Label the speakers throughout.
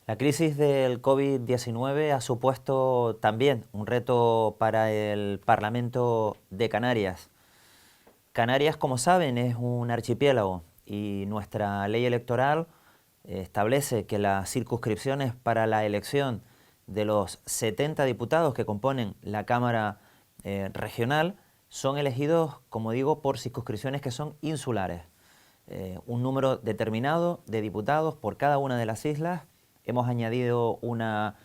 Speaker 1: La crisis del COVID-19 ha supuesto también un reto para el Parlamento de Canarias. Canarias, como saben, es un archipiélago y nuestra ley electoral establece que las circunscripciones para la elección de los 70 diputados que componen la Cámara regional son elegidos, como digo, por circunscripciones que son insulares. Un número determinado de diputados por cada una de las islas. Hemos añadido una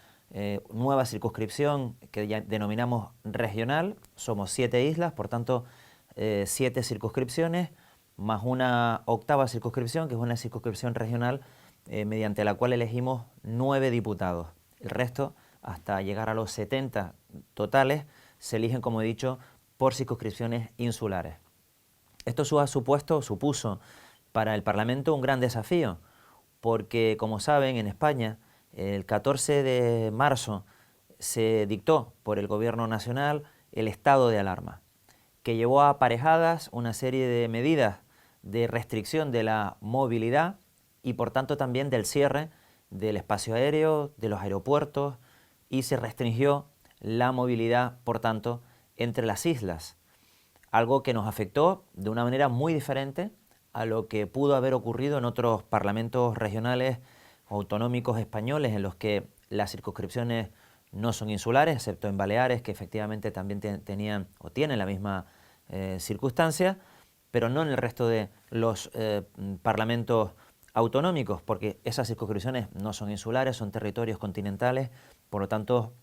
Speaker 1: nueva circunscripción que ya denominamos regional. Somos 7 islas, por tanto 7 circunscripciones, más una octava circunscripción, que es una circunscripción regional, mediante la cual elegimos 9 diputados. El resto, hasta llegar a los 70 totales, se eligen, como he dicho, por circunscripciones insulares. Esto supuso para el Parlamento un gran desafío, porque, como saben, en España, el 14 de marzo se dictó por el Gobierno Nacional el estado de alarma, que llevó aparejadas una serie de medidas de restricción de la movilidad y, por tanto, también del cierre del espacio aéreo, de los aeropuertos, y se restringió la movilidad, por tanto, entre las islas. Algo que nos afectó de una manera muy diferente a lo que pudo haber ocurrido en otros parlamentos regionales o autonómicos españoles, en los que las circunscripciones no son insulares, excepto en Baleares, que efectivamente también tenían o tienen la misma circunstancia, pero no en el resto de los parlamentos autonómicos, porque esas circunscripciones no son insulares, son territorios continentales, por lo tanto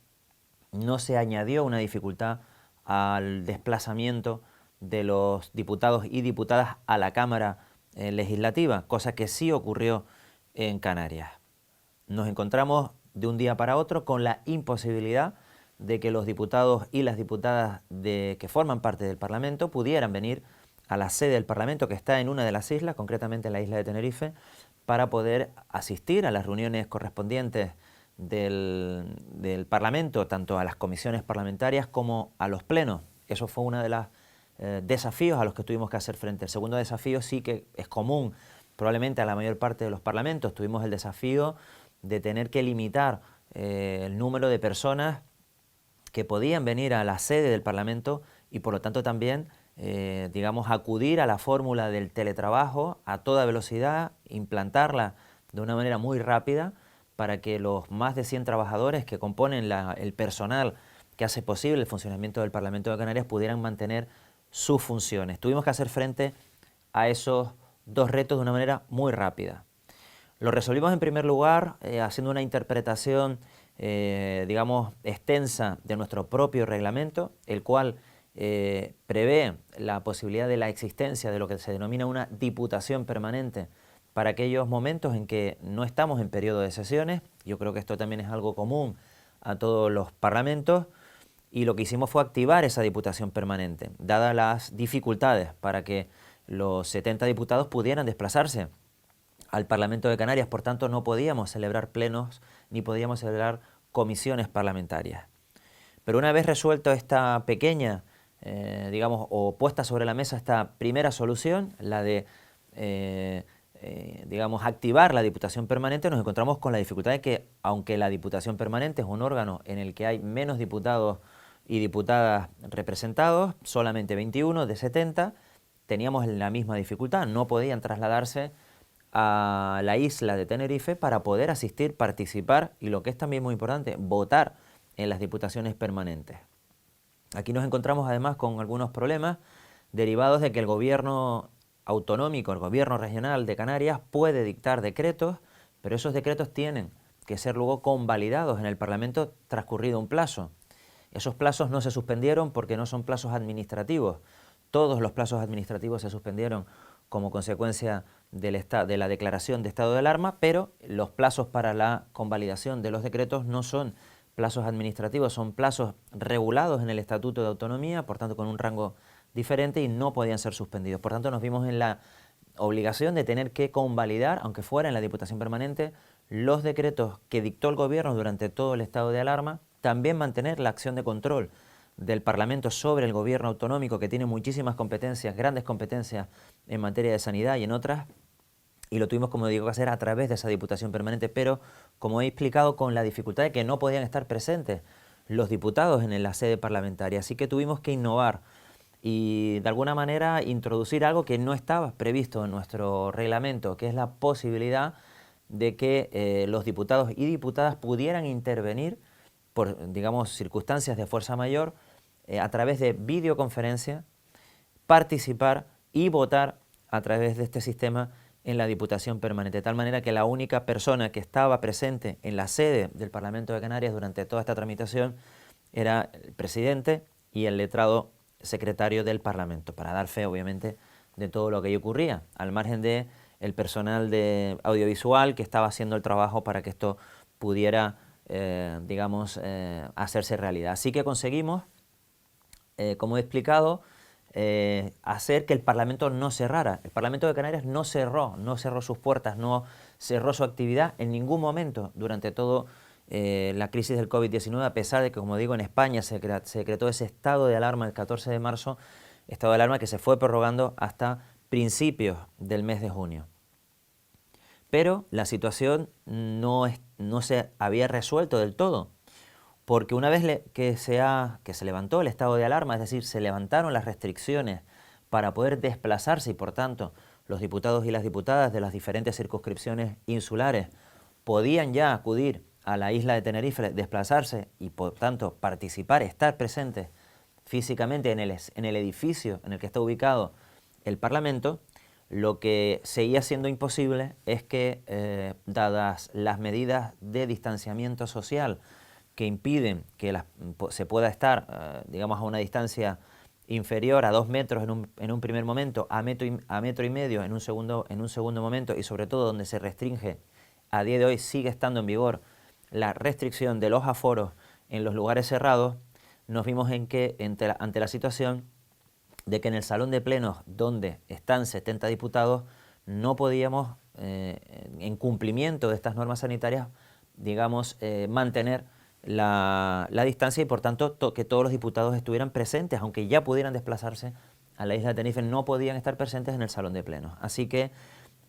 Speaker 1: no se añadió una dificultad al desplazamiento de los diputados y diputadas a la Cámara Legislativa, cosa que sí ocurrió en Canarias. Nos encontramos de un día para otro con la imposibilidad de que los diputados y las diputadas que forman parte del Parlamento pudieran venir a la sede del Parlamento, que está en una de las islas, concretamente en la isla de Tenerife, para poder asistir a las reuniones correspondientes del Parlamento, tanto a las comisiones parlamentarias como a los plenos. Eso fue uno de los desafíos a los que tuvimos que hacer frente. El segundo desafío sí que es común probablemente a la mayor parte de los parlamentos. Tuvimos el desafío de tener que limitar el número de personas que podían venir a la sede del Parlamento y, por lo tanto, también acudir a la fórmula del teletrabajo a toda velocidad, implantarla de una manera muy rápida para que los más de 100 trabajadores que componen el personal que hace posible el funcionamiento del Parlamento de Canarias pudieran mantener sus funciones. Tuvimos que hacer frente a esos dos retos de una manera muy rápida. Lo resolvimos en primer lugar haciendo una interpretación, extensa de nuestro propio reglamento, el cual prevé la posibilidad de la existencia de lo que se denomina una diputación permanente para aquellos momentos en que no estamos en periodo de sesiones. Yo creo que esto también es algo común a todos los parlamentos, y lo que hicimos fue activar esa diputación permanente, dadas las dificultades para que los 70 diputados pudieran desplazarse al Parlamento de Canarias. Por tanto, no podíamos celebrar plenos ni podíamos celebrar comisiones parlamentarias. Pero una vez resuelto esta pequeña, o puesta sobre la mesa esta primera solución, la de activar la Diputación Permanente, nos encontramos con la dificultad de que, aunque la Diputación Permanente es un órgano en el que hay menos diputados y diputadas representados, solamente 21 de 70, teníamos la misma dificultad. No podían trasladarse a la isla de Tenerife para poder asistir, participar y, lo que es también muy importante, votar en las diputaciones permanentes. Aquí nos encontramos además con algunos problemas derivados de que el gobierno autonómico, el gobierno regional de Canarias, puede dictar decretos, pero esos decretos tienen que ser luego convalidados en el Parlamento transcurrido un plazo. Esos plazos no se suspendieron porque no son plazos administrativos. Todos los plazos administrativos se suspendieron como consecuencia de la declaración de estado de alarma, pero los plazos para la convalidación de los decretos no son plazos administrativos, son plazos regulados en el Estatuto de Autonomía, por tanto con un rango diferente, y no podían ser suspendidos. Por tanto, nos vimos en la obligación de tener que convalidar, aunque fuera en la Diputación Permanente, los decretos que dictó el gobierno durante todo el estado de alarma, también mantener la acción de control del Parlamento sobre el gobierno autonómico, que tiene muchísimas competencias, grandes competencias en materia de sanidad y en otras, y lo tuvimos, como digo, que hacer a través de esa Diputación Permanente, pero como he explicado, con la dificultad de que no podían estar presentes los diputados en la sede parlamentaria, así que tuvimos que innovar y de alguna manera introducir algo que no estaba previsto en nuestro reglamento, que es la posibilidad de que los diputados y diputadas pudieran intervenir por, digamos, circunstancias de fuerza mayor a través de videoconferencia, participar y votar a través de este sistema en la Diputación Permanente, de tal manera que la única persona que estaba presente en la sede del Parlamento de Canarias durante toda esta tramitación era el presidente y el letrado secretario del Parlamento, para dar fe, obviamente, de todo lo que ahí ocurría, al margen de el personal de audiovisual que estaba haciendo el trabajo para que esto pudiera, hacerse realidad. Así que conseguimos, como he explicado, hacer que el Parlamento no cerrara. El Parlamento de Canarias no cerró sus puertas, no cerró su actividad en ningún momento durante todo la crisis del COVID-19, a pesar de que, como digo, en España se decretó ese estado de alarma el 14 de marzo, estado de alarma que se fue prorrogando hasta principios del mes de junio. Pero la situación no se había resuelto del todo, porque una vez que se levantó el estado de alarma, es decir, se levantaron las restricciones para poder desplazarse y, por tanto, los diputados y las diputadas de las diferentes circunscripciones insulares podían ya acudir a la isla de Tenerife, desplazarse y, por tanto, participar, estar presentes físicamente en el edificio en el que está ubicado el Parlamento. Lo que seguía siendo imposible es que, dadas las medidas de distanciamiento social que impiden que se pueda estar, digamos, a una distancia inferior a 2 metros en un primer momento, a metro y medio en un segundo momento, y sobre todo donde se restringe, a día de hoy sigue estando en vigor la restricción de los aforos en los lugares cerrados, nos vimos ante la situación de que en el salón de plenos, donde están 70 diputados, no podíamos, en cumplimiento de estas normas sanitarias, digamos, mantener la distancia y, por tanto, que todos los diputados estuvieran presentes, aunque ya pudieran desplazarse a la isla de Tenerife, no podían estar presentes en el salón de plenos. Así que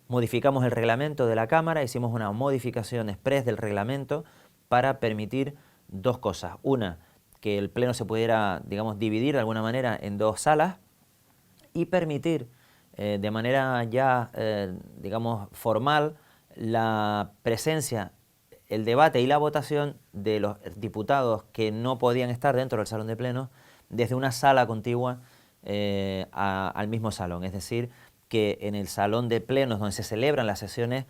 Speaker 1: modificamos el reglamento de la Cámara, hicimos una modificación express del reglamento para permitir dos cosas. Una, que el pleno se pudiera, digamos, dividir de alguna manera en 2 salas y permitir de manera ya, digamos, formal la presencia, el debate y la votación de los diputados que no podían estar dentro del salón de plenos desde una sala contigua al mismo salón. Es decir, que en el salón de plenos donde se celebran las sesiones,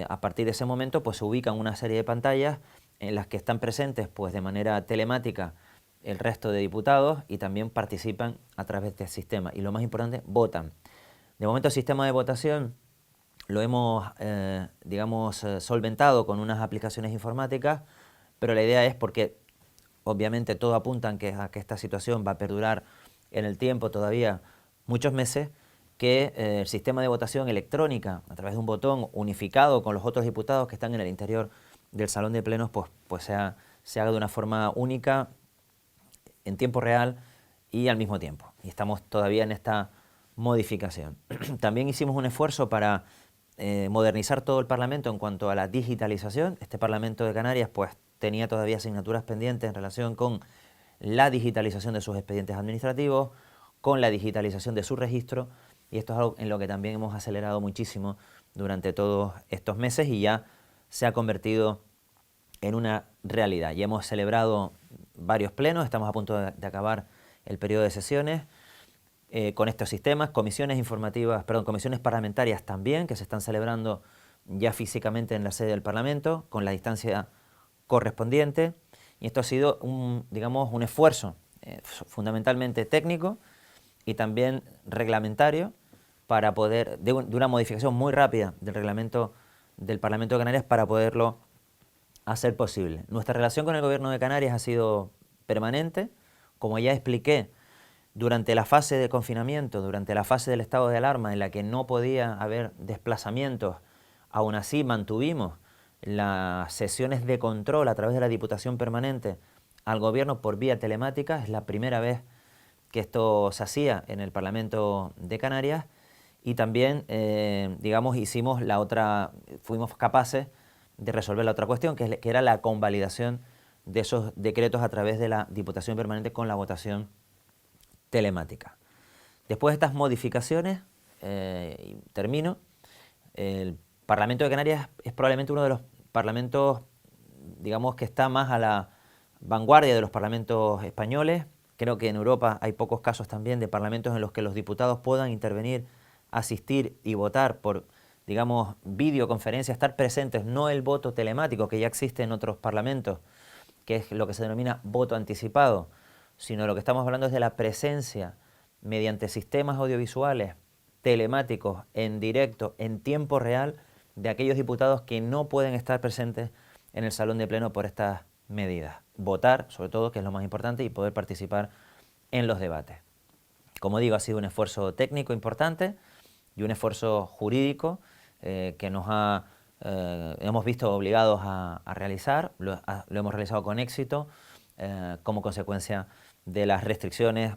Speaker 1: a partir de ese momento pues se ubican una serie de pantallas en las que están presentes pues de manera telemática el resto de diputados y también participan a través del sistema. Y lo más importante, votan. De momento el sistema de votación lo hemos, solventado con unas aplicaciones informáticas, pero la idea es, porque obviamente todo apunta a que esta situación va a perdurar en el tiempo todavía muchos meses, que el sistema de votación electrónica, a través de un botón unificado con los otros diputados que están en el interior del salón de plenos, pues se haga de una forma única, en tiempo real y al mismo tiempo. Y estamos todavía en esta modificación. También hicimos un esfuerzo para modernizar todo el Parlamento en cuanto a la digitalización. Este Parlamento de Canarias pues tenía todavía asignaturas pendientes en relación con la digitalización de sus expedientes administrativos, con la digitalización de su registro, y esto es algo en lo que también hemos acelerado muchísimo durante todos estos meses y ya se ha convertido en una realidad. Ya hemos celebrado varios plenos, estamos a punto de acabar el periodo de sesiones con estos sistemas, comisiones parlamentarias también, que se están celebrando ya físicamente en la sede del Parlamento, con la distancia correspondiente, y esto ha sido un esfuerzo fundamentalmente técnico y también reglamentario para poder, de una modificación muy rápida del reglamento del Parlamento de Canarias para poderlo hacer posible. Nuestra relación con el Gobierno de Canarias ha sido permanente. Como ya expliqué, durante la fase de confinamiento, durante la fase del estado de alarma en la que no podía haber desplazamientos, aún así mantuvimos las sesiones de control a través de la Diputación Permanente al Gobierno por vía telemática. Es la primera vez que esto se hacía en el Parlamento de Canarias y también, digamos, fuimos capaces de resolver la otra cuestión, que era la convalidación de esos decretos a través de la Diputación Permanente con la votación telemática. Después de estas modificaciones, y termino, el Parlamento de Canarias es probablemente uno de los parlamentos, digamos, que está más a la vanguardia de los parlamentos españoles. Creo que en Europa hay pocos casos también de parlamentos en los que los diputados puedan intervenir, asistir y votar por, digamos, videoconferencia, estar presentes, no el voto telemático que ya existe en otros parlamentos, que es lo que se denomina voto anticipado, sino lo que estamos hablando es de la presencia mediante sistemas audiovisuales telemáticos en directo, en tiempo real, de aquellos diputados que no pueden estar presentes en el salón de pleno por estas medidas. Votar, sobre todo, que es lo más importante, y poder participar en los debates. Como digo, ha sido un esfuerzo técnico importante y un esfuerzo jurídico que nos hemos visto obligados a realizar, lo hemos realizado con éxito como consecuencia de las restricciones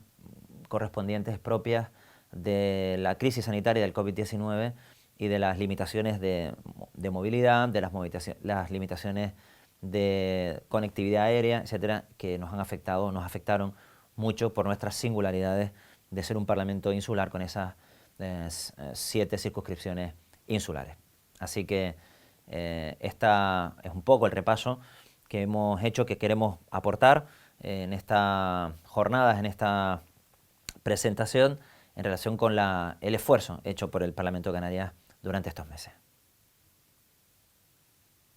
Speaker 1: correspondientes propias de la crisis sanitaria del COVID-19 y de las limitaciones de movilidad, de las limitaciones de conectividad aérea, etcétera, que nos afectaron mucho por nuestras singularidades de ser un parlamento insular con esas 7 circunscripciones insulares. Así que esta es un poco el repaso que hemos hecho, que queremos aportar en estas jornadas, en esta presentación, en relación con el esfuerzo hecho por el Parlamento de Canarias durante estos meses.